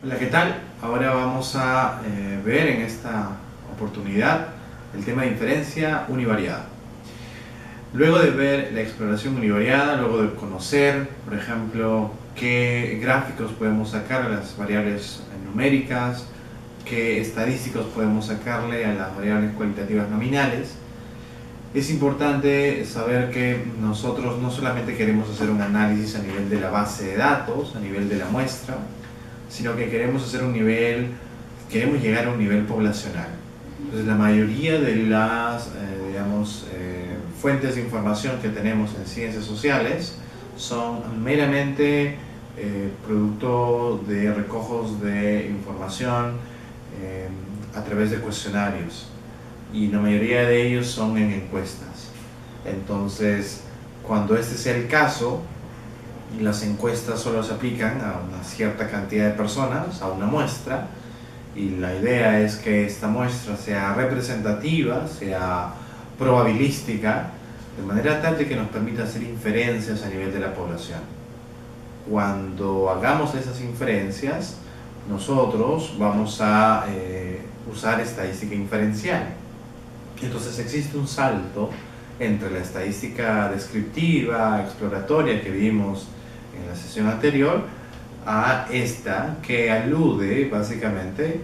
Hola, ¿qué tal? Ahora vamos a ver en esta oportunidad el tema de inferencia univariada. Luego de ver la exploración univariada, luego de conocer, por ejemplo, qué gráficos podemos sacar a las variables numéricas, qué estadísticos podemos sacarle a las variables cualitativas nominales, es importante saber que nosotros no solamente queremos hacer un análisis a nivel de la base de datos, a nivel de la muestra, sino que queremos llegar a un nivel poblacional. Entonces, la mayoría de las fuentes de información que tenemos en ciencias sociales son meramente producto de recojos de información a través de cuestionarios, y la mayoría de ellos son en encuestas. Entonces, cuando este sea el caso, las encuestas solo se aplican a una cierta cantidad de personas, a una muestra, y la idea es que esta muestra sea representativa, sea probabilística, de manera tal de que nos permita hacer inferencias a nivel de la población. Cuando hagamos esas inferencias, nosotros vamos a usar estadística inferencial. Entonces existe un salto entre la estadística descriptiva, exploratoria que vimos en la sesión anterior, a esta que alude básicamente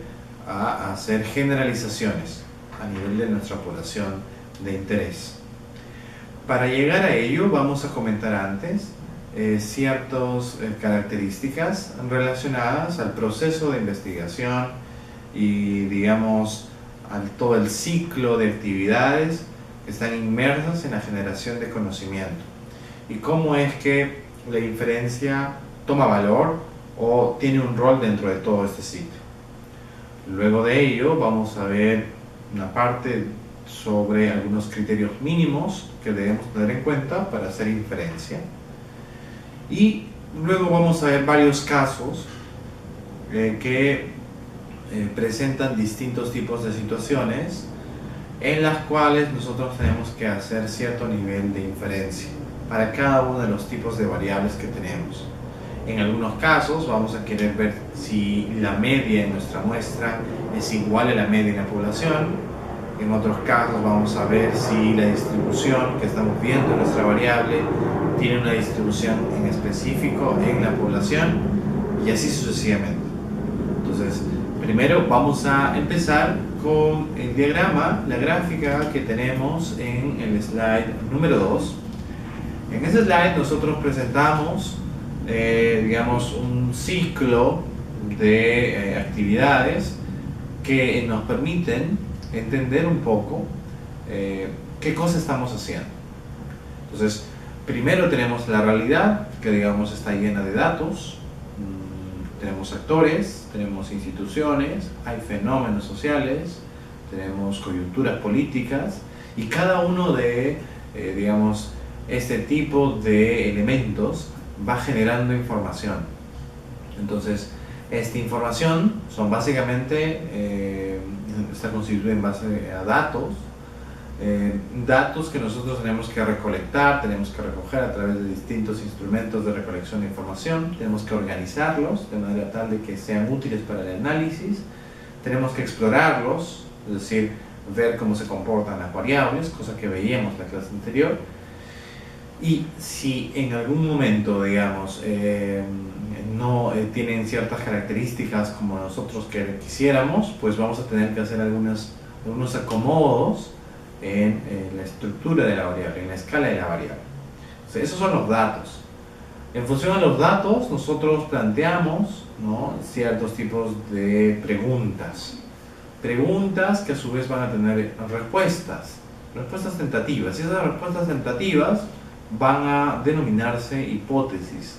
a hacer generalizaciones a nivel de nuestra población de interés. Para llegar a ello vamos a comentar antes ciertas características relacionadas al proceso de investigación y, digamos, todo el ciclo de actividades que están inmersas en la generación de conocimiento, y cómo es que la inferencia toma valor o tiene un rol dentro de todo este ciclo. Luego de ello vamos a ver una parte sobre algunos criterios mínimos que debemos tener en cuenta para hacer inferencia, y luego vamos a ver varios casos que presentan distintos tipos de situaciones en las cuales nosotros tenemos que hacer cierto nivel de inferencia para cada uno de los tipos de variables que tenemos. En algunos casos vamos a querer ver si la media en nuestra muestra es igual a la media en la población. En otros casos vamos a ver si la distribución que estamos viendo en nuestra variable tiene una distribución en específico en la población, y así sucesivamente. Entonces, primero vamos a empezar con el diagrama, la gráfica que tenemos en el slide número 2. En ese slide nosotros presentamos digamos, un ciclo de actividades que nos permiten entender un poco qué cosa estamos haciendo. Entonces, primero tenemos la realidad, que digamos está llena de datos. Tenemos actores, tenemos instituciones, hay fenómenos sociales, tenemos coyunturas políticas, y cada uno de, digamos, este tipo de elementos va generando información. Entonces, esta información son básicamente, está constituida en base a datos, datos que nosotros tenemos que recolectar, tenemos que recoger a través de distintos instrumentos de recolección de información, tenemos que organizarlos de manera tal de que sean útiles para el análisis, tenemos que explorarlos, es decir, ver cómo se comportan las variables, cosa que veíamos en la clase anterior. Y si en algún momento, digamos, no tienen ciertas características como nosotros quisiéramos, pues vamos a tener que hacer algunos acomodos en la estructura de la variable, en la escala de la variable. O sea, esos son los datos. En función de los datos, nosotros planteamos, ¿no?, ciertos tipos de preguntas. Preguntas que a su vez van a tener respuestas tentativas. Y esas respuestas tentativas van a denominarse hipótesis.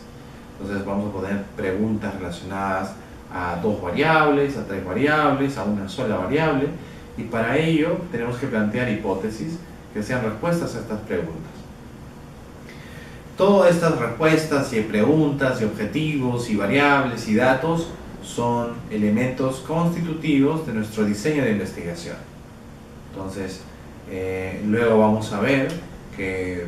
Entonces vamos a poner preguntas relacionadas a dos variables, a tres variables, a una sola variable, y para ello tenemos que plantear hipótesis que sean respuestas a estas preguntas. Todas estas respuestas y preguntas y objetivos y variables y datos son elementos constitutivos de nuestro diseño de investigación. Entonces, luego vamos a ver que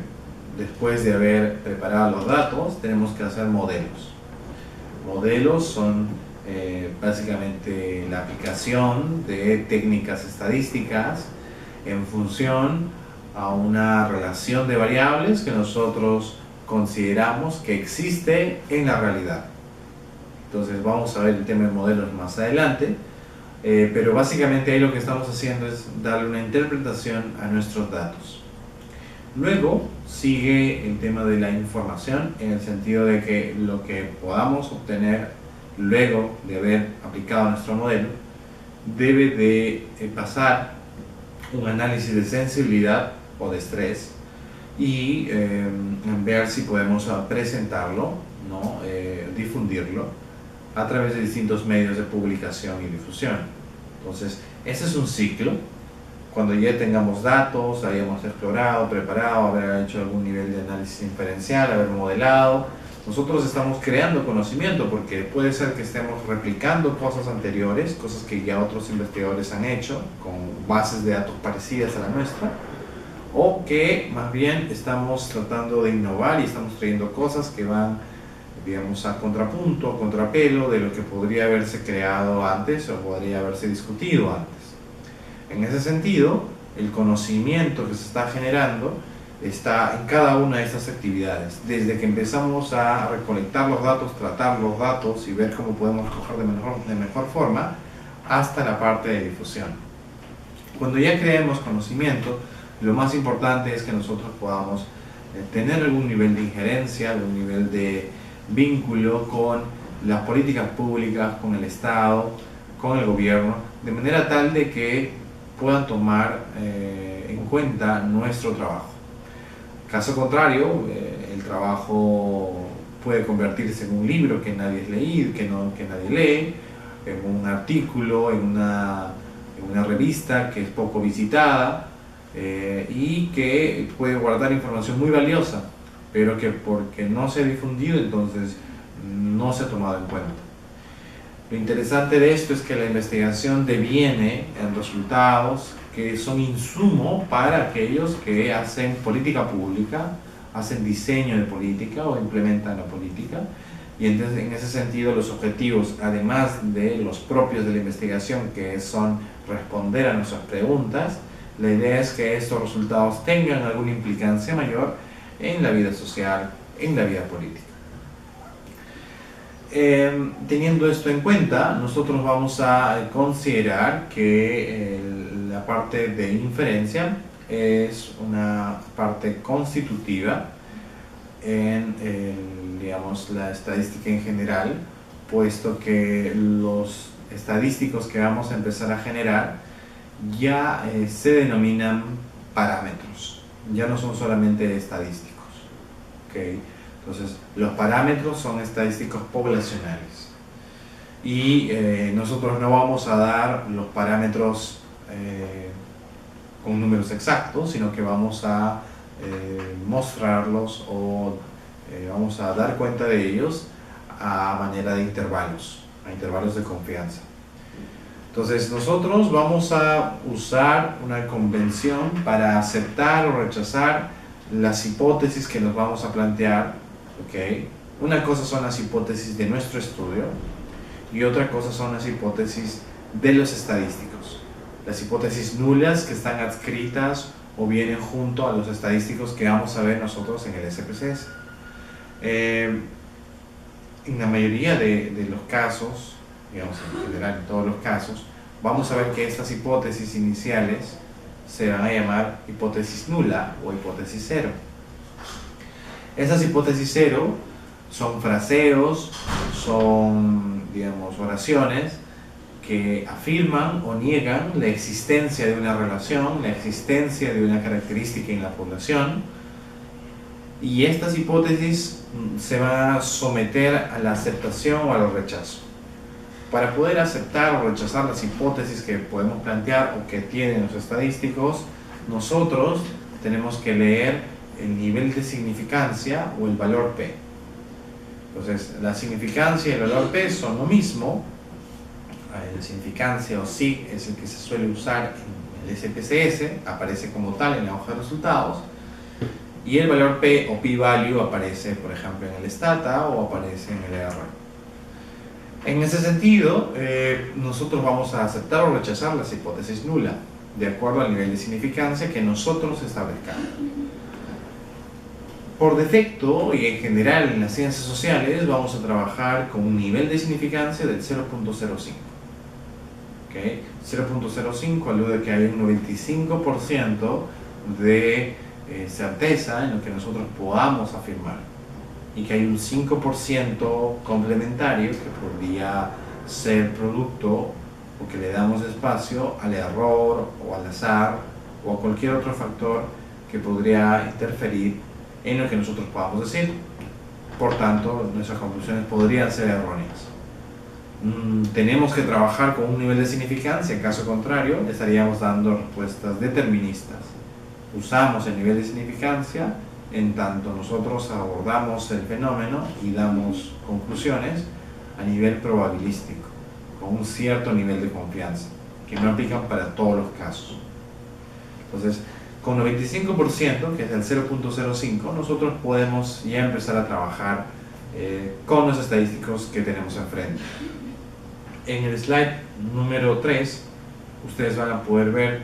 después de haber preparado los datos, tenemos que hacer modelos. Modelos son básicamente la aplicación de técnicas estadísticas en función a una relación de variables que nosotros consideramos que existe en la realidad. Entonces vamos a ver el tema de modelos más adelante, pero básicamente ahí lo que estamos haciendo es darle una interpretación a nuestros datos. Luego sigue el tema de la información, en el sentido de que lo que podamos obtener luego de haber aplicado nuestro modelo debe de pasar un análisis de sensibilidad o de estrés y ver si podemos presentarlo, ¿no? Difundirlo a través de distintos medios de publicación y difusión. Entonces, ese es un ciclo. Cuando ya tengamos datos, hayamos explorado, preparado, haber hecho algún nivel de análisis inferencial, haber modelado, nosotros estamos creando conocimiento, porque puede ser que estemos replicando cosas anteriores, cosas que ya otros investigadores han hecho, con bases de datos parecidas a la nuestra, o que más bien estamos tratando de innovar y estamos trayendo cosas que van, digamos, a contrapunto, a contrapelo de lo que podría haberse creado antes o podría haberse discutido antes. En ese sentido, el conocimiento que se está generando está en cada una de estas actividades, desde que empezamos a recolectar los datos, tratar los datos y ver cómo podemos coger de mejor forma, hasta la parte de difusión. Cuando ya creemos conocimiento, lo más importante es que nosotros podamos tener algún nivel de injerencia, algún nivel de vínculo con las políticas públicas, con el Estado, con el gobierno, de manera tal de que puedan tomar en cuenta nuestro trabajo. Caso contrario, el trabajo puede convertirse en un libro que nadie ha leído, que nadie lee, en un artículo, en una revista que es poco visitada y que puede guardar información muy valiosa, pero que porque no se ha difundido, entonces no se ha tomado en cuenta. Lo interesante de esto es que la investigación deviene en resultados que son insumo para aquellos que hacen política pública, hacen diseño de política o implementan la política. Y entonces, en ese sentido, los objetivos, además de los propios de la investigación, que son responder a nuestras preguntas, la idea es que estos resultados tengan alguna implicancia mayor en la vida social, en la vida política. Teniendo esto en cuenta, nosotros vamos a considerar que la parte de inferencia es una parte constitutiva en digamos, la estadística en general, puesto que los estadísticos que vamos a empezar a generar ya se denominan parámetros, ya no son solamente estadísticos, ¿okay? Entonces, los parámetros son estadísticos poblacionales y nosotros no vamos a dar los parámetros con números exactos, sino que vamos a mostrarlos o vamos a dar cuenta de ellos a manera de intervalos, a intervalos de confianza. Entonces, nosotros vamos a usar una convención para aceptar o rechazar las hipótesis que nos vamos a plantear. Okay. Una cosa son las hipótesis de nuestro estudio y otra cosa son las hipótesis de los estadísticos. Las hipótesis nulas que están adscritas o vienen junto a los estadísticos que vamos a ver nosotros en el SPSS. En la mayoría de los casos, digamos en general en todos los casos, vamos a ver que estas hipótesis iniciales se van a llamar hipótesis nula o hipótesis cero. Esas hipótesis cero son fraseos, son, digamos, oraciones que afirman o niegan la existencia de una relación, la existencia de una característica en la población, y estas hipótesis se van a someter a la aceptación o al rechazo. Para poder aceptar o rechazar las hipótesis que podemos plantear o que tienen los estadísticos, nosotros tenemos que leer el nivel de significancia o el valor P. Entonces, la significancia y el valor P son lo mismo. La significancia o SIG es el que se suele usar en el SPSS, aparece como tal en la hoja de resultados, y el valor P o P-value aparece, por ejemplo, en el STATA o aparece en el R. En ese sentido, nosotros vamos a aceptar o rechazar las hipótesis nula, de acuerdo al nivel de significancia que nosotros establezcamos. Por defecto y en general en las ciencias sociales vamos a trabajar con un nivel de significancia del 0.05. ¿Okay? 0.05 alude a que hay un 95% de certeza en lo que nosotros podamos afirmar y que hay un 5% complementario que podría ser producto o que le damos espacio al error o al azar o a cualquier otro factor que podría interferir en lo que nosotros podamos decir. Por tanto, nuestras conclusiones podrían ser erróneas. Tenemos que trabajar con un nivel de significancia, en caso contrario, estaríamos dando respuestas deterministas. Usamos el nivel de significancia en tanto nosotros abordamos el fenómeno y damos conclusiones a nivel probabilístico, con un cierto nivel de confianza, que no aplican para todos los casos. Entonces, con 95%, que es el 0.05, nosotros podemos ya empezar a trabajar con los estadísticos que tenemos enfrente. En el slide número 3, ustedes van a poder ver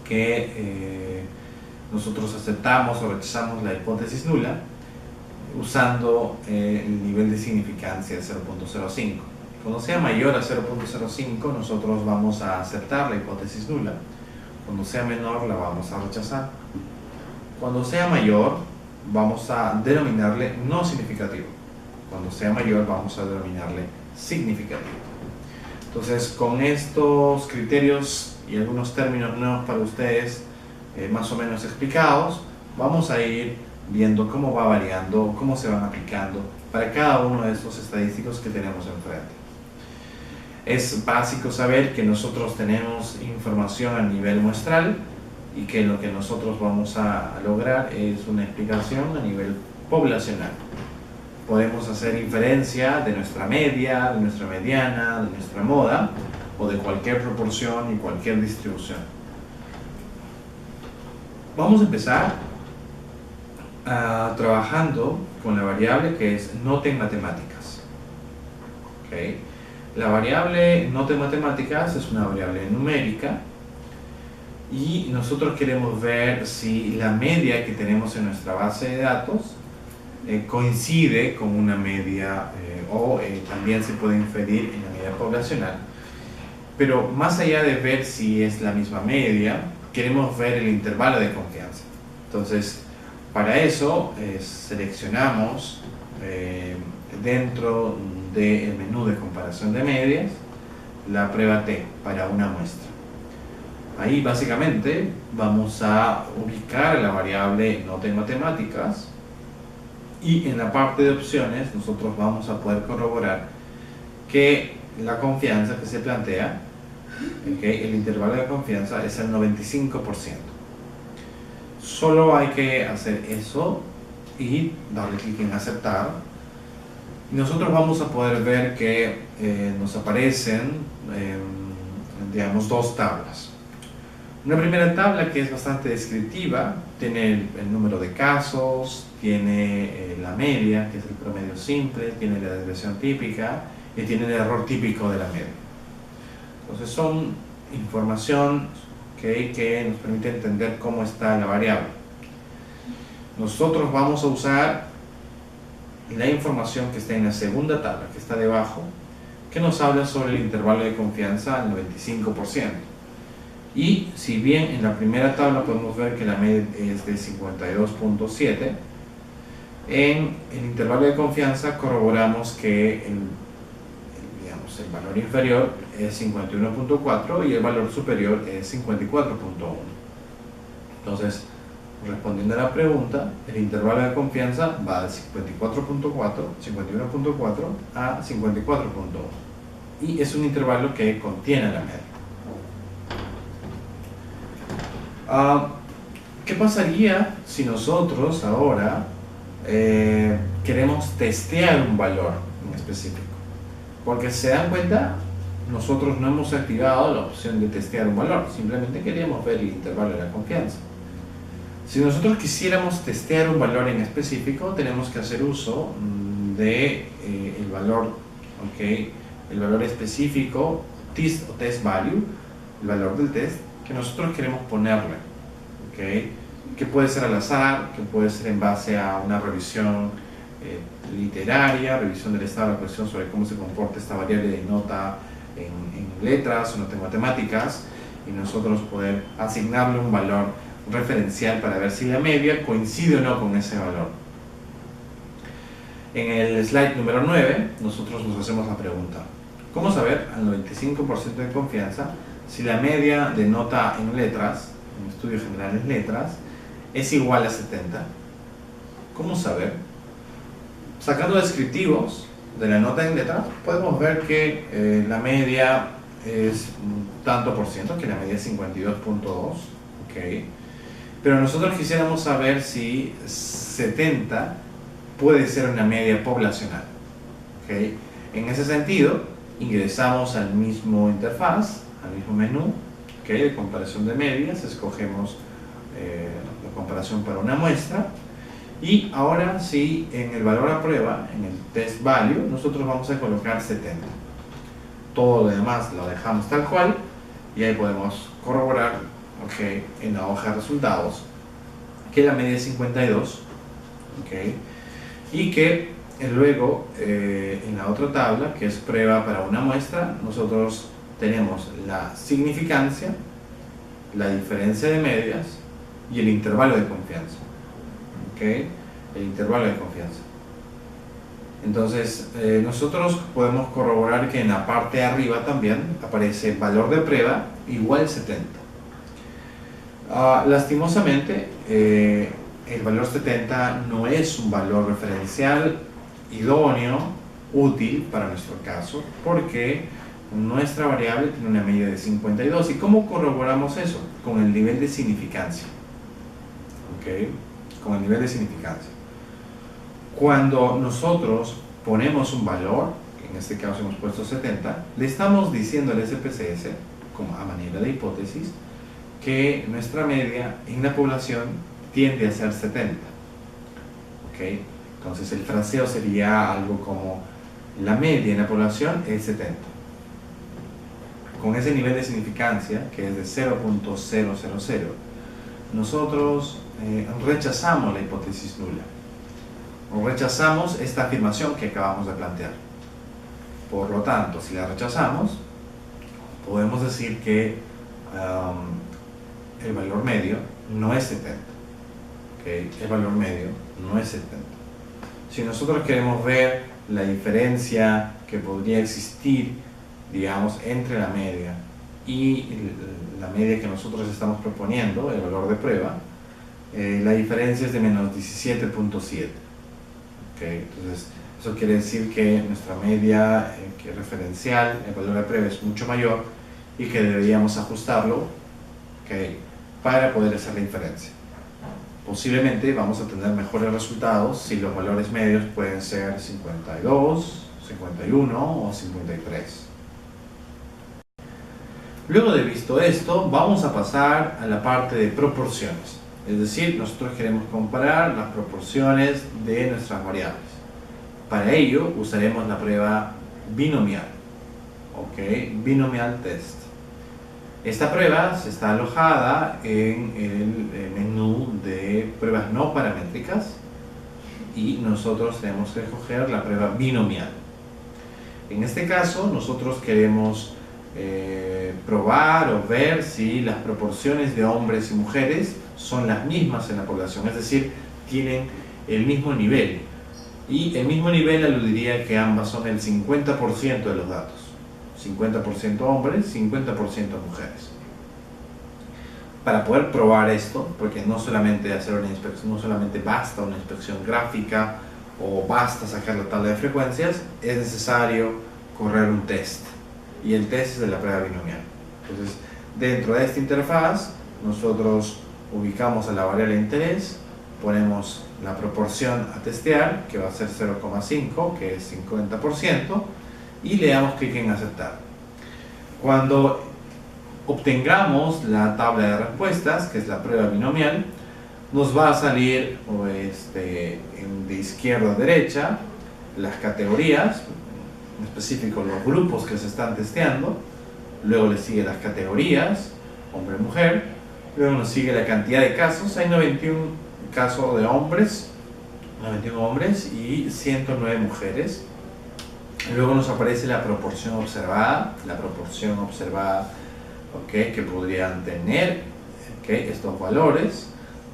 que nosotros aceptamos o rechazamos la hipótesis nula usando el nivel de significancia de 0.05. Cuando sea mayor a 0.05, nosotros vamos a aceptar la hipótesis nula. Cuando sea menor, la vamos a rechazar. Cuando sea mayor, vamos a denominarle no significativo. Cuando sea mayor, vamos a denominarle significativo. Entonces, con estos criterios y algunos términos nuevos para ustedes, más o menos explicados, vamos a ir viendo cómo va variando, cómo se van aplicando para cada uno de estos estadísticos que tenemos enfrente. Es básico saber que nosotros tenemos información a nivel muestral y que lo que nosotros vamos a lograr es una explicación a nivel poblacional. Podemos hacer inferencia de nuestra media, de nuestra mediana, de nuestra moda o de cualquier proporción y cualquier distribución. Vamos a empezar trabajando con la variable que es nota en matemáticas. ¿Okay? La variable nota en matemáticas es una variable numérica y nosotros queremos ver si la media que tenemos en nuestra base de datos coincide con una media o también se puede inferir en la media poblacional. Pero más allá de ver si es la misma media, queremos ver el intervalo de confianza. Entonces, para eso seleccionamos dentro del menú de comparación de medias la prueba T para una muestra. Ahí básicamente vamos a ubicar la variable nota en matemáticas y en la parte de opciones nosotros vamos a poder corroborar que la confianza que se plantea, el intervalo de confianza es el 95%. Solo hay que hacer eso y darle clic en aceptar. Y nosotros vamos a poder ver que nos aparecen, digamos, dos tablas. Una primera tabla que es bastante descriptiva, tiene el número de casos, tiene la media, que es el promedio simple, tiene la desviación típica y tiene el error típico de la media. Entonces son información que nos permite entender cómo está la variable. Nosotros vamos a usar la información que está en la segunda tabla, que está debajo, que nos habla sobre el intervalo de confianza al 95%. Y si bien en la primera tabla podemos ver que la media es de 52.7, en el intervalo de confianza corroboramos que el valor inferior es 51.4 y el valor superior es 54.1. Entonces, respondiendo a la pregunta, el intervalo de confianza va de 51.4 a 54.1 y es un intervalo que contiene la media. ¿Qué pasaría si nosotros ahora queremos testear un valor en específico? Porque se dan cuenta, nosotros no hemos activado la opción de testear un valor, simplemente queríamos ver el intervalo de la confianza. Si nosotros quisiéramos testear un valor en específico, tenemos que hacer uso del valor ¿ok? El valor específico, test o test value, el valor del test que nosotros queremos ponerle, ¿ok? Que puede ser al azar, que puede ser en base a una revisión literaria, revisión del estado de la cuestión sobre cómo se comporta esta variable de nota en letras o nota en matemáticas, y nosotros poder asignarle un valor referencial para ver si la media coincide o no con ese valor. En el slide número 9, nosotros nos hacemos la pregunta: ¿cómo saber al 95% de confianza si la media de nota en letras, en estudios generales letras, es igual a 70? ¿Cómo saber? Sacando descriptivos de la nota en letras, podemos ver que la media es un tanto por ciento, que la media es 52.2, ¿ok? Pero nosotros quisiéramos saber si 70 puede ser una media poblacional, ¿ok? En ese sentido, ingresamos al mismo interfaz, al mismo menú, ¿ok? De comparación de medias, escogemos la comparación para una muestra, y ahora sí, en el valor a prueba, en el test value, nosotros vamos a colocar 70. Todo lo demás lo dejamos tal cual, y ahí podemos corroborar, ¿ok?, en la hoja de resultados, que la media es 52, ¿ok?, y que luego en la otra tabla, que es prueba para una muestra, nosotros tenemos la significancia, la diferencia de medias y el intervalo de confianza, ¿ok? El intervalo de confianza. Entonces nosotros podemos corroborar que en la parte de arriba también aparece valor de prueba igual 70. Lastimosamente el valor 70 no es un valor referencial idóneo, útil para nuestro caso, porque nuestra variable tiene una media de 52. ¿Y cómo corroboramos eso? Con el nivel de significancia, ¿ok? Con el nivel de significancia. Cuando nosotros ponemos un valor, que en este caso hemos puesto 70, le estamos diciendo al SPSS, como a manera de hipótesis, que nuestra media en la población tiende a ser 70, ¿ok? Entonces el fraseo sería algo como: la media en la población es 70. Con ese nivel de significancia, que es de 0.000, nosotros rechazamos la hipótesis nula, o rechazamos esta afirmación que acabamos de plantear. Por lo tanto, si la rechazamos, podemos decir que el valor medio no es 70, ¿okay? El valor medio no es 70. Si nosotros queremos ver la diferencia que podría existir, digamos, entre la media y la media que nosotros estamos proponiendo, el valor de prueba, la diferencia es de menos 17.7, ¿okay? Entonces eso quiere decir que nuestra media que es referencial, el valor de prueba, es mucho mayor y que deberíamos ajustarlo, ¿okay?, para poder hacer la diferencia. Posiblemente vamos a tener mejores resultados si los valores medios pueden ser 52, 51 o 53. Luego de visto esto, vamos a pasar a la parte de proporciones. Es decir, nosotros queremos comparar las proporciones de nuestras variables. Para ello usaremos la prueba binomial, ¿ok? Binomial test. Esta prueba está alojada en el menú de pruebas no paramétricas y nosotros tenemos que escoger la prueba binomial. En este caso, nosotros queremos probar o ver si las proporciones de hombres y mujeres son las mismas en la población, es decir, tienen el mismo nivel. Y el mismo nivel aludiría que ambas son el 50% de los datos. 50% hombres, 50% mujeres. Para poder probar esto, porque no solamente hacer una inspección, no solamente basta una inspección gráfica o basta sacar la tabla de frecuencias, es necesario correr un test. Y el test es de la prueba binomial. Entonces, dentro de esta interfaz, nosotros ubicamos a la variable de interés, ponemos la proporción a testear, que va a ser 0,5, que es 50%, y le damos clic en aceptar. Cuando obtengamos la tabla de respuestas, que es la prueba binomial, nos va a salir de izquierda a derecha las categorías, en específico los grupos que se están testeando, luego le sigue las categorías, hombre-mujer, luego nos sigue la cantidad de casos, hay 91 casos de hombres, 91 hombres y 109 mujeres. Luego nos aparece la proporción observada, ¿okay?, que podrían tener, ¿okay?, estos valores,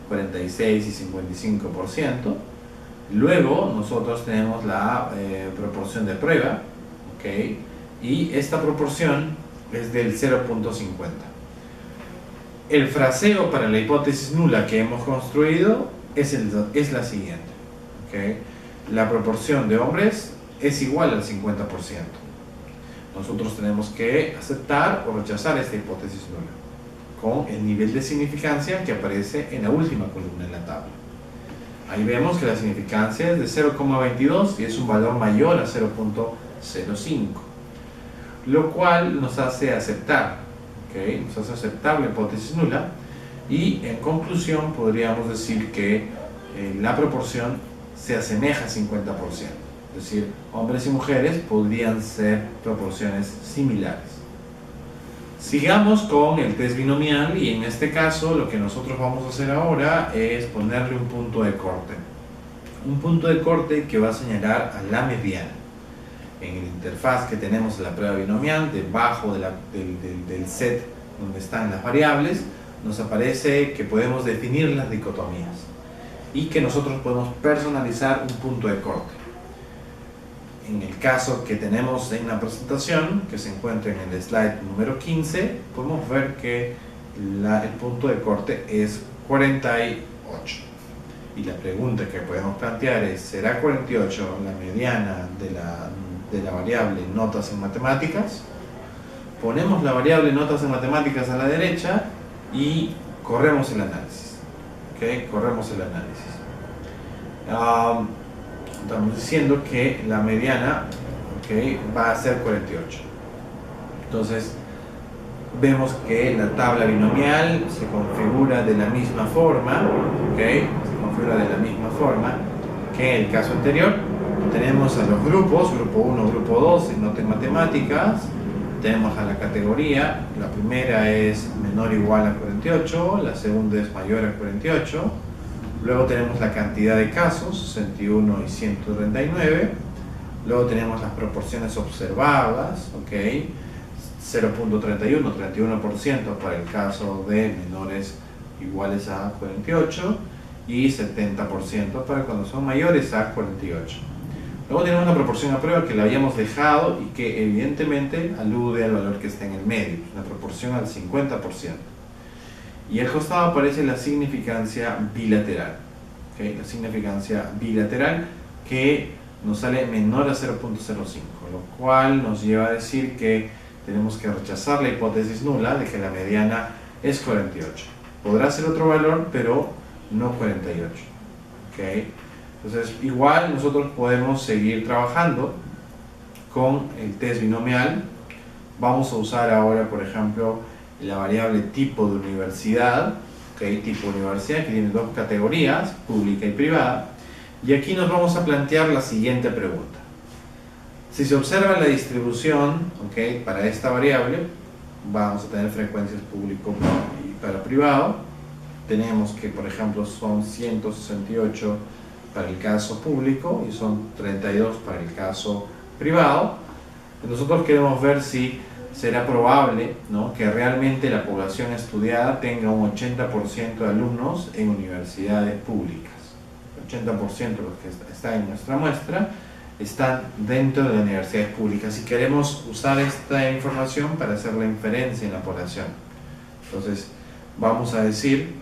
46 y 55%. Luego nosotros tenemos la proporción de prueba, ¿okay?, y esta proporción es del 0.50. El fraseo para la hipótesis nula que hemos construido es la siguiente, ¿okay? La proporción de hombres es igual al 50%. Nosotros tenemos que aceptar o rechazar esta hipótesis nula con el nivel de significancia que aparece en la última columna en la tabla. Ahí vemos que la significancia es de 0,22 y es un valor mayor a 0.05, lo cual nos hace aceptar, ¿okay?, nos hace aceptar la hipótesis nula, y en conclusión podríamos decir que la proporción se asemeja a 50%. Es decir, hombres y mujeres podrían ser proporciones similares. Sigamos con el test binomial, y en este caso lo que nosotros vamos a hacer ahora es ponerle un punto de corte. Un punto de corte que va a señalar a la mediana. En el interfaz que tenemos en la prueba binomial, debajo del set donde están las variables, nos aparece que podemos definir las dicotomías y que nosotros podemos personalizar un punto de corte. En el caso que tenemos en la presentación, que se encuentra en el slide número 15, podemos ver que el punto de corte es 48. Y la pregunta que podemos plantear es: ¿será 48 la mediana de la variable notas en matemáticas? Ponemos la variable notas en matemáticas a la derecha y corremos el análisis. ¿Okay? Corremos el análisis. Estamos diciendo que la mediana, ¿okay?, va a ser 48. Entonces vemos que la tabla binomial se configura de la misma forma, ¿okay?, se configura de la misma forma que en el caso anterior. Tenemos a los grupos, grupo 1, grupo 2 en notas en matemáticas. Tenemos a la categoría, la primera es menor o igual a 48, la segunda es mayor a 48. Luego tenemos la cantidad de casos, 61 y 139. Luego tenemos las proporciones observadas, ¿okay?, 0.31, 31% para el caso de menores iguales a 48 y 70% para cuando son mayores a 48. Luego tenemos la proporción a prueba, que la habíamos dejado y que evidentemente alude al valor que está en el medio, la proporción al 50%. Y al costado aparece la significancia bilateral, ¿okay?, la significancia bilateral que nos sale menor a 0.05, lo cual nos lleva a decir que tenemos que rechazar la hipótesis nula de que la mediana es 48. Podrá ser otro valor, pero no 48. ¿Okay? Entonces, igual nosotros podemos seguir trabajando con el test binomial. Vamos a usar ahora, por ejemplo, la variable tipo de universidad, ¿okay?, tipo de universidad, que tiene dos categorías, pública y privada. Y aquí nos vamos a plantear la siguiente pregunta. Si se observa la distribución, ¿okay?, para esta variable, vamos a tener frecuencias público y para privado. Tenemos que, por ejemplo, son 168 para el caso público y son 32 para el caso privado. Nosotros queremos ver si será probable, ¿no?, que realmente la población estudiada tenga un 80% de alumnos en universidades públicas. El 80% de los que están en nuestra muestra están dentro de universidades públicas, y queremos usar esta información para hacer la inferencia en la población. Entonces vamos a decir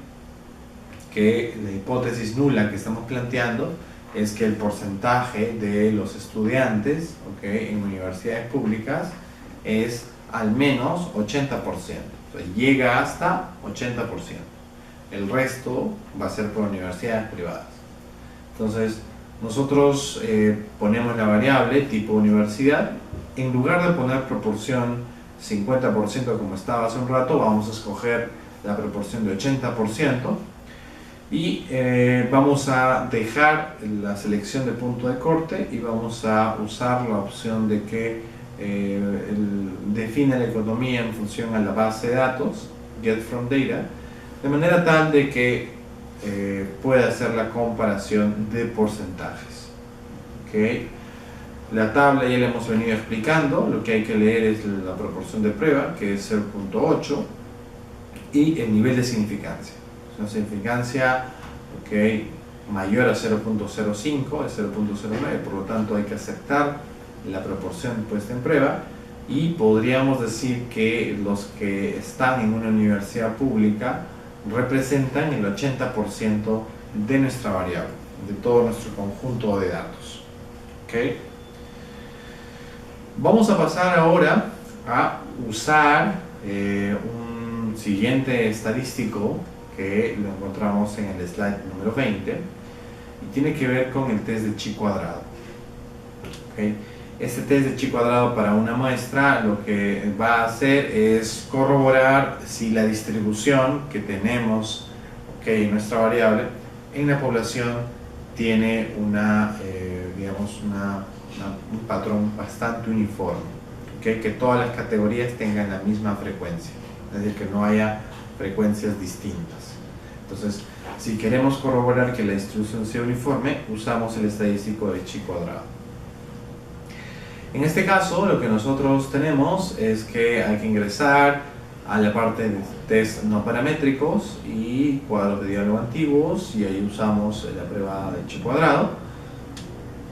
que la hipótesis nula que estamos planteando es que el porcentaje de los estudiantes, ¿okay?, en universidades públicas es al menos 80%, entonces llega hasta 80%. El resto va a ser por universidades privadas. Entonces nosotros ponemos la variable tipo universidad. En lugar de poner proporción 50% como estaba hace un rato, vamos a escoger la proporción de 80%. Y vamos a dejar la selección de punto de corte y vamos a usar la opción de que define la economía en función a la base de datos, get from data, de manera tal de que pueda hacer la comparación de porcentajes. ¿Okay? La tabla ya la hemos venido explicando, lo que hay que leer es la proporción de prueba, que es 0.8, y el nivel de significancia. Una significancia mayor a 0.05, es 0.09, por lo tanto hay que aceptar la proporción puesta en prueba, y podríamos decir que los que están en una universidad pública representan el 80% de nuestra variable, de todo nuestro conjunto de datos. ¿Okay? Vamos a pasar ahora a usar un siguiente estadístico que lo encontramos en el slide número 20 y tiene que ver con el test de chi cuadrado. ¿Okay? Este test de chi cuadrado para una muestra lo que va a hacer es corroborar si la distribución que tenemos en nuestra variable en la población tiene un patrón bastante uniforme, que todas las categorías tengan la misma frecuencia, es decir, que no haya frecuencias distintas. Entonces, si queremos corroborar que la distribución sea uniforme, usamos el estadístico de chi cuadrado. En este caso, lo que nosotros tenemos es que hay que ingresar a la parte de test no paramétricos y cuadros de diálogo antiguos, y ahí usamos la prueba de chi cuadrado.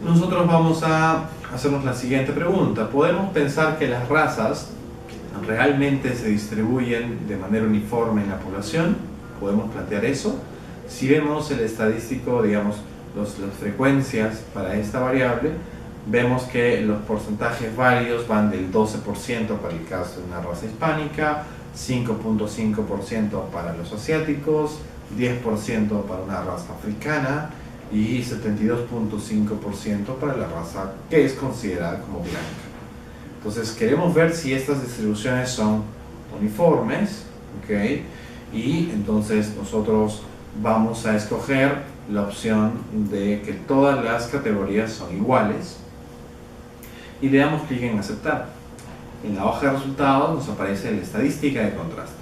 Nosotros vamos a hacernos la siguiente pregunta: ¿podemos pensar que las razas realmente se distribuyen de manera uniforme en la población? Podemos plantear eso. Si vemos el estadístico, digamos, las frecuencias para esta variable, vemos que los porcentajes válidos van del 12% para el caso de una raza hispánica, 5.5% para los asiáticos, 10% para una raza africana y 72.5% para la raza que es considerada como blanca. Entonces queremos ver si estas distribuciones son uniformes, ¿okay? Y entonces nosotros vamos a escoger la opción de que todas las categorías son iguales y le damos clic en aceptar. En la hoja de resultados nos aparece la estadística de contraste.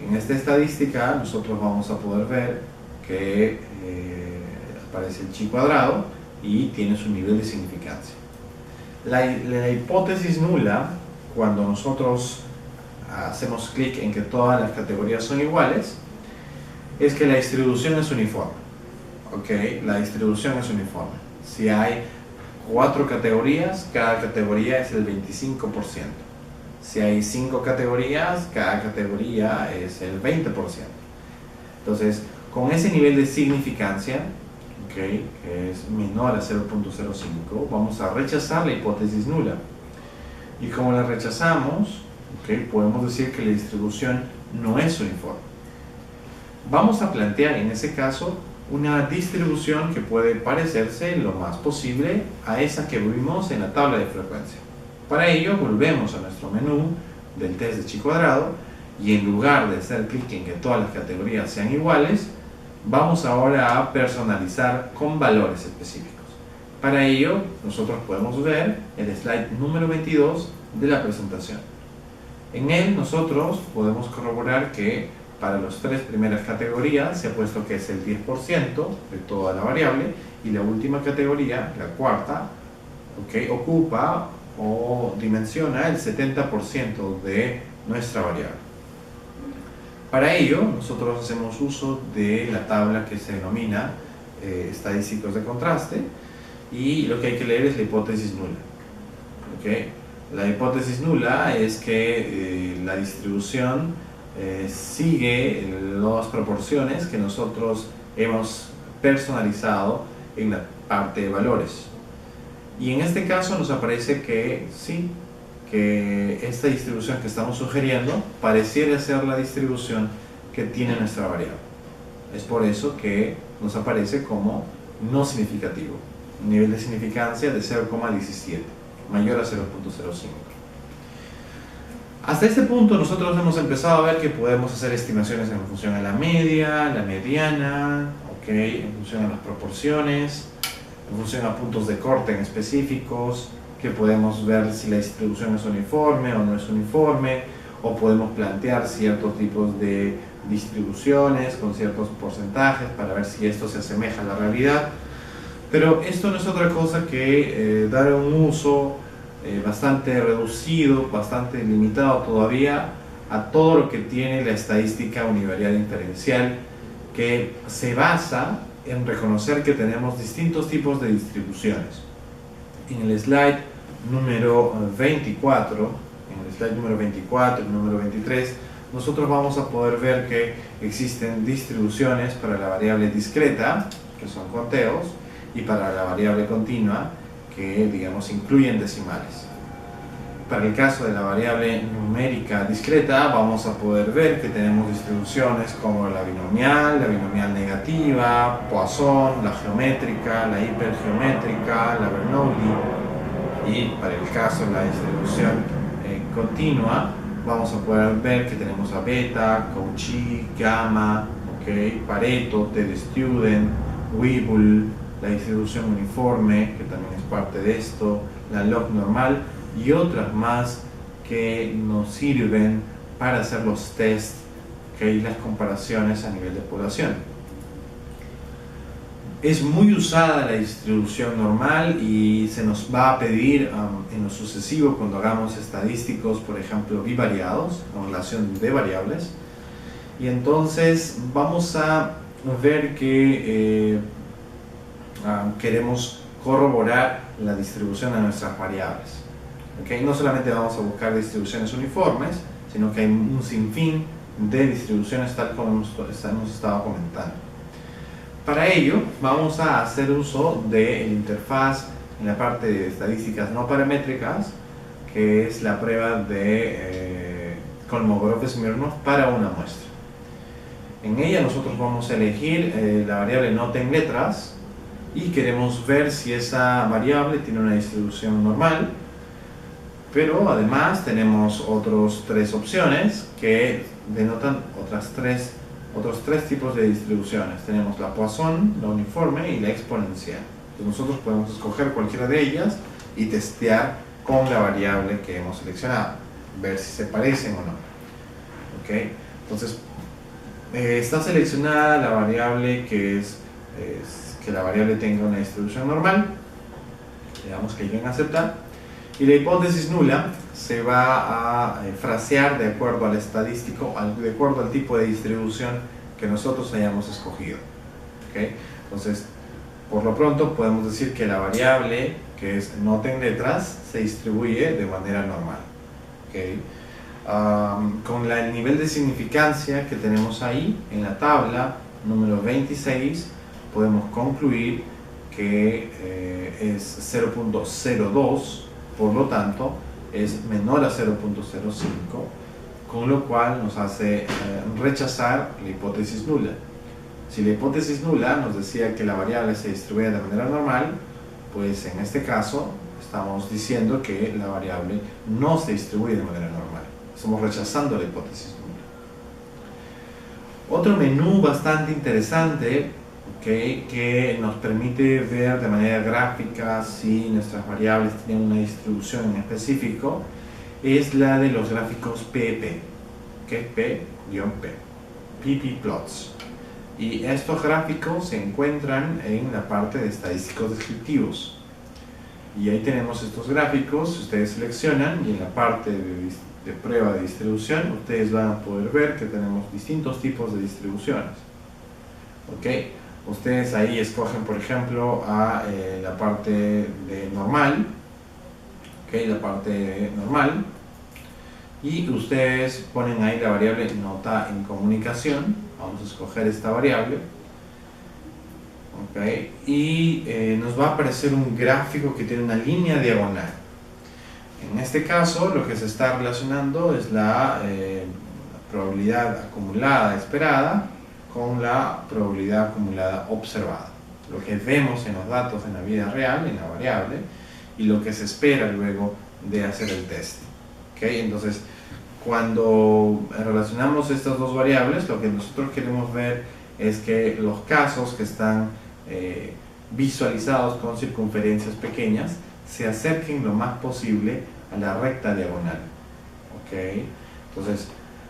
En esta estadística nosotros vamos a poder ver que aparece el chi cuadrado y tiene su nivel de significancia. La hipótesis nula, cuando nosotros hacemos clic en que todas las categorías son iguales, es que la distribución es uniforme. ¿Okay? La distribución es uniforme. Si hay 4 categorías, cada categoría es el 25%. Si hay 5 categorías, cada categoría es el 20%. Entonces, con ese nivel de significancia, que es menor a 0.05, vamos a rechazar la hipótesis nula. Y como la rechazamos, podemos decir que la distribución no es uniforme. Vamos a plantear en ese caso una distribución que puede parecerse lo más posible a esa que vimos en la tabla de frecuencia. Para ello volvemos a nuestro menú del test de chi cuadrado y en lugar de hacer clic en que todas las categorías sean iguales, vamos ahora a personalizar con valores específicos. Para ello nosotros podemos ver el slide número 22 de la presentación. En él nosotros podemos corroborar que para las 3 primeras categorías se ha puesto que es el 10% de toda la variable, y la última categoría, la cuarta, ocupa o dimensiona el 70% de nuestra variable. Para ello nosotros hacemos uso de la tabla que se denomina estadísticos de contraste, y lo que hay que leer es la hipótesis nula. La hipótesis nula es que la distribución sigue las proporciones que nosotros hemos personalizado en la parte de valores, y en este caso nos aparece que sí, que esta distribución que estamos sugiriendo pareciera ser la distribución que tiene nuestra variable. Es por eso que nos aparece como no significativo, nivel de significancia de 0,17, mayor a 0.05. Hasta este punto nosotros hemos empezado a ver que podemos hacer estimaciones en función a la media, la mediana, ¿okay? En función a las proporciones, en función a puntos de corte en específicos, que podemos ver si la distribución es uniforme o no es uniforme, o podemos plantear ciertos tipos de distribuciones con ciertos porcentajes para ver si esto se asemeja a la realidad. Pero esto no es otra cosa que dar un uso bastante reducido, bastante limitado todavía a todo lo que tiene la estadística univariada inferencial, que se basa en reconocer que tenemos distintos tipos de distribuciones. En el slide número 24, en el slide número 24 y número 23, nosotros vamos a poder ver que existen distribuciones para la variable discreta, que son conteos, y para la variable continua, que digamos incluyen decimales. Para el caso de la variable numérica discreta, vamos a poder ver que tenemos distribuciones como la binomial negativa, Poisson, la geométrica, la hipergeométrica, la Bernoulli. Y para el caso de la distribución continua, vamos a poder ver que tenemos a beta, Cauchy, gamma, ¿okay? Pareto, T-de-Student, Weibull, la distribución uniforme, que también es parte de esto, la log normal y otras más que nos sirven para hacer los tests, ¿okay? Las comparaciones a nivel de población. Es muy usada la distribución normal y se nos va a pedir en lo sucesivo cuando hagamos estadísticos, por ejemplo, bivariados, o relación de variables. Y entonces vamos a ver que queremos corroborar la distribución de nuestras variables. ¿Okay? No solamente vamos a buscar distribuciones uniformes, sino que hay un sinfín de distribuciones tal como hemos estado comentando. Para ello vamos a hacer uso de la interfaz en la parte de estadísticas no paramétricas, que es la prueba de Kolmogorov-Smirnov para una muestra. En ella nosotros vamos a elegir la variable nota en letras y queremos ver si esa variable tiene una distribución normal, pero además tenemos otras tres opciones que denotan otros tres tipos de distribuciones. Tenemos la Poisson, la uniforme y la exponencial. Entonces nosotros podemos escoger cualquiera de ellas y testear con la variable que hemos seleccionado, ver si se parecen o no. ¿Okay? Entonces está seleccionada la variable que es que la variable tenga una distribución normal. Le damos clic en aceptar y la hipótesis nula se va a frasear de acuerdo al estadístico, de acuerdo al tipo de distribución que nosotros hayamos escogido. ¿Okay? Entonces, por lo pronto podemos decir que la variable que es nota en letras se distribuye de manera normal. ¿Okay? Con el nivel de significancia que tenemos ahí en la tabla número 26, podemos concluir que es 0.02, por lo tanto es menor a 0.05, con lo cual nos hace rechazar la hipótesis nula. Si la hipótesis nula nos decía que la variable se distribuye de manera normal, pues en este caso estamos diciendo que la variable no se distribuye de manera normal. Estamos rechazando la hipótesis nula. Otro menú bastante interesante que nos permite ver de manera gráfica si nuestras variables tienen una distribución en específico es la de los gráficos PP, que es P-P, pp-plots. Y estos gráficos se encuentran en la parte de estadísticos descriptivos. Y ahí tenemos estos gráficos, ustedes seleccionan y en la parte de prueba de distribución ustedes van a poder ver que tenemos distintos tipos de distribuciones. ¿Okay? Ustedes ahí escogen, por ejemplo, la parte de normal, ¿okay? La parte normal, y ustedes ponen ahí la variable nota en comunicación. Vamos a escoger esta variable, ¿okay? Y nos va a aparecer un gráfico que tiene una línea diagonal. En este caso, lo que se está relacionando es la probabilidad acumulada esperada con la probabilidad acumulada observada. Lo que vemos en los datos en la vida real, en la variable, y lo que se espera luego de hacer el test. ¿Okay? Entonces, Cuando relacionamos estas dos variables, lo que nosotros queremos ver es que los casos que están visualizados con circunferencias pequeñas se acerquen lo más posible a la recta diagonal. ¿Okay? Entonces,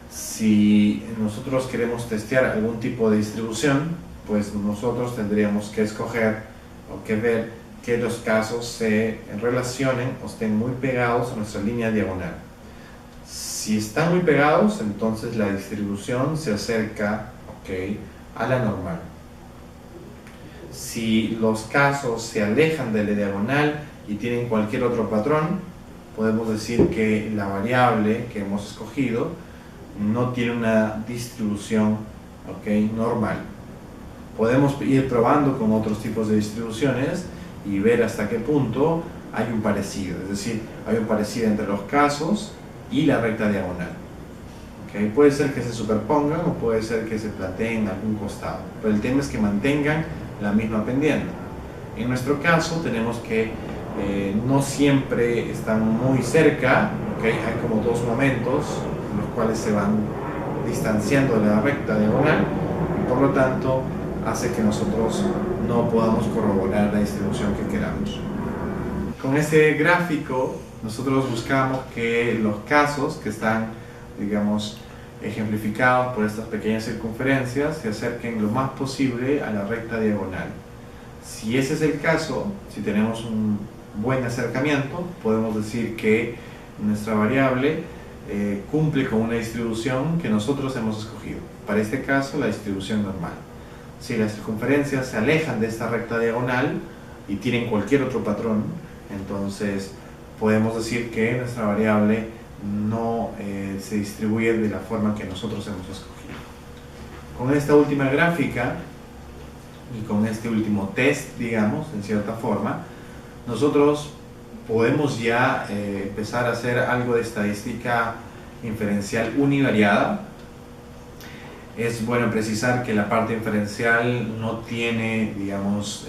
si nosotros queremos testear algún tipo de distribución, pues nosotros tendríamos que escoger o que ver que los casos se relacionen o estén muy pegados a nuestra línea diagonal. Si están muy pegados, entonces la distribución se acerca, ¿okay?, a la normal. Si los casos se alejan de la diagonal y tienen cualquier otro patrón, podemos decir que la variable que hemos escogido no tiene una distribución, ¿okay?, normal. Podemos ir probando con otros tipos de distribuciones y ver hasta qué punto hay un parecido, es decir, hay un parecido entre los casos y la recta diagonal. ¿Okay? Puede ser que se superpongan o puede ser que se planteen en algún costado, pero el tema es que mantengan la misma pendiente. En nuestro caso tenemos que no siempre están muy cerca, ¿okay? Hay como dos momentos en los cuales se van distanciando de la recta diagonal y por lo tanto hace que nosotros no podamos corroborar la distribución que queramos. Con este gráfico nosotros buscamos que los casos que están, digamos, ejemplificados por estas pequeñas circunferencias se acerquen lo más posible a la recta diagonal. Si ese es el caso, si tenemos un buen acercamiento, podemos decir que nuestra variable cumple con una distribución que nosotros hemos escogido. Para este caso, la distribución normal. Si las circunferencias se alejan de esta recta diagonal y tienen cualquier otro patrón, entonces podemos decir que nuestra variable no se distribuye de la forma que nosotros hemos escogido. Con esta última gráfica y con este último test, digamos, en cierta forma, nosotros podemos ya empezar a hacer algo de estadística inferencial univariada. Es bueno precisar que la parte inferencial no tiene, digamos,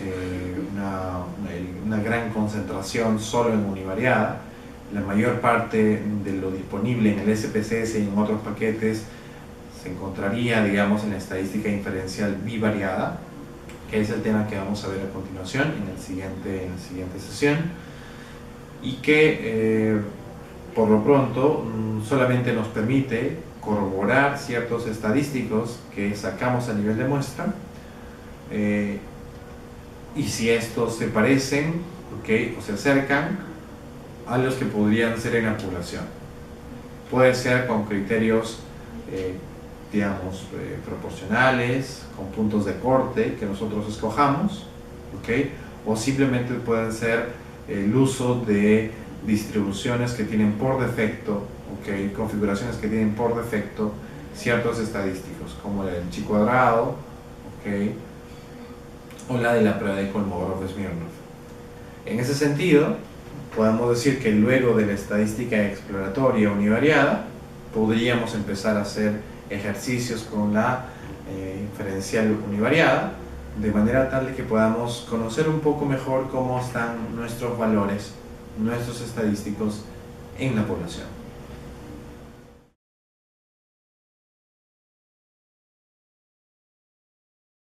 una gran concentración solo en univariada. La mayor parte de lo disponible en el SPSS y en otros paquetes se encontraría, digamos, en la estadística inferencial bivariada, que es el tema que vamos a ver a continuación en la siguiente sesión, y que por lo pronto solamente nos permite corroborar ciertos estadísticos que sacamos a nivel de muestra, y si estos se parecen, ¿okay?, o se acercan a los que podrían ser en la población. Puede ser con criterios digamos proporcionales, con puntos de corte que nosotros escojamos, ¿okay?, o simplemente pueden ser el uso de distribuciones que tienen por defecto, ¿okay?, configuraciones que tienen por defecto ciertos estadísticos, como el chi cuadrado, ¿okay?, o la de la prueba de Kolmogorov-Smirnov. En ese sentido, podemos decir que luego de la estadística exploratoria univariada, podríamos empezar a hacer ejercicios con la inferencial univariada, de manera tal de que podamos conocer un poco mejor cómo están nuestros valores, nuestros estadísticos en la población.